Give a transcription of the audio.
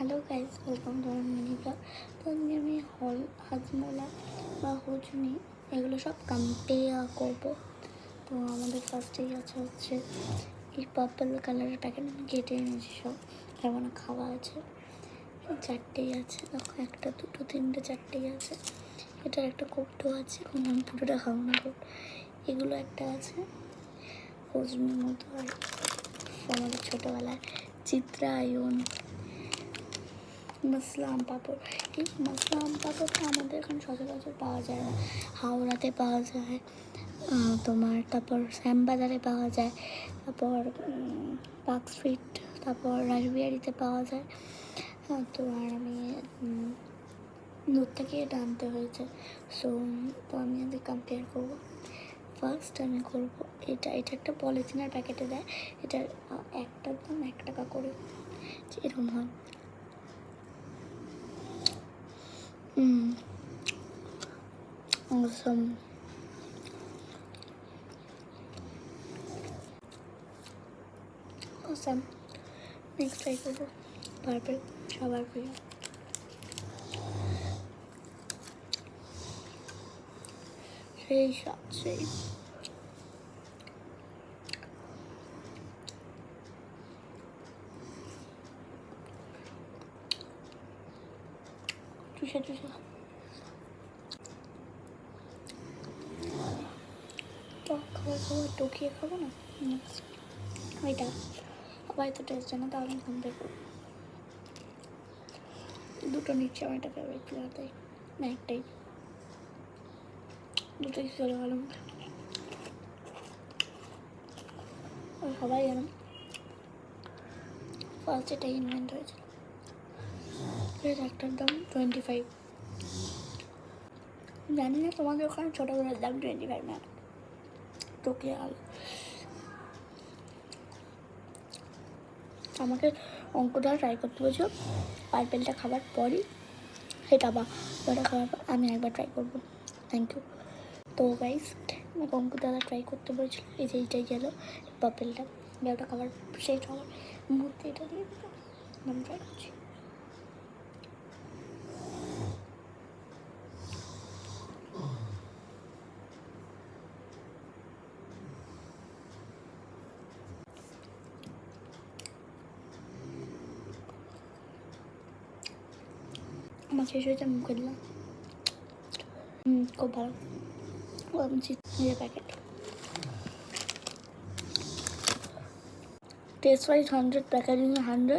Hello guys, welcome to আমার mini blog. তো আজকে আমি হাজমোলা বা হুজনি এগুলো সব কম্পেয়ার করবো। তো আমাদের ফার্স্টেই হচ্ছে এই পার্পল কালারের প্যাকেট আমি কেটে এনেছি, সব যেমন খাওয়া আছে। চারটেই আছে, দেখো, একটা দুটো তিনটে চারটেই আছে। এটার একটা কৌটো আছে, কোনো আমি পুরোটা খাবো না। এগুলো একটা আছে হুজনির মতো। আর আমাদের ছোটোবেলায় চিত্রায়ন মাসলাম পাঁপড়, এই মাসলাম পাঁপড়টা আমাদের এখানে সচরাচর পাওয়া যায় না। হাওড়াতে পাওয়া যায় তোমার, তারপর শ্যামবাজারে পাওয়া যায়, তারপর পার্ক স্ট্রিট, তারপর রাসবিহারিতে পাওয়া যায়। তো আর আমি দূর থেকে এটা আনতে হয়েছে। তো আমি আজকে কম্পেয়ার করবো। ফার্স্ট আমি করবো এটা একটা পলিথিনের প্যাকেটে দেয়। এটার একটার দাম 1 টাকা করে, এরকম হয়। Awesome. Awesome. Next try করবো পার্পল, সবার প্রিয়। সেই স্বাদ, সেই চুষে তো খাবার টকিয়ে খাবো না। ওইটা সবাই তো টেস্ট জানো, তাহলে আমি কম্পেয়ার করবো। দুটো নিচ্ছে, আমার এটা ফেভারিট ফ্লেভার, তাই না একটাই, দুটোই চলে গেল। সবাই জানো ফার্স্ট এটাই ইনভেন্ট হয়েছিল। একটার দাম 25। জানি না তোমাদের ওখানে ছোটোবেলার দাম 25 না, টোকিয়ে আলো। আমাকে অঙ্কটা ট্রাই করতে বলছো পার্পেলটা খাবার পরই, সেটা বা ওটা খাওয়ার পর আমি একবার ট্রাই করবো। Thank you. তো গাইস, আমাকে দাদা ট্রাই করতে বলেছিল, এই যে এইটাই গেল পার্পেলটা, ওটা খাবার শেষ হওয়ার মুহূর্তে এটা দিয়ে দিল। আমি ট্রাই করছি। আমার শেষ হয়েছে, মুখে দিলাম। খুব ভালো। চিজের প্যাকেট টেস্ট ওয়াইজ 100, প্যাকেজিং 100।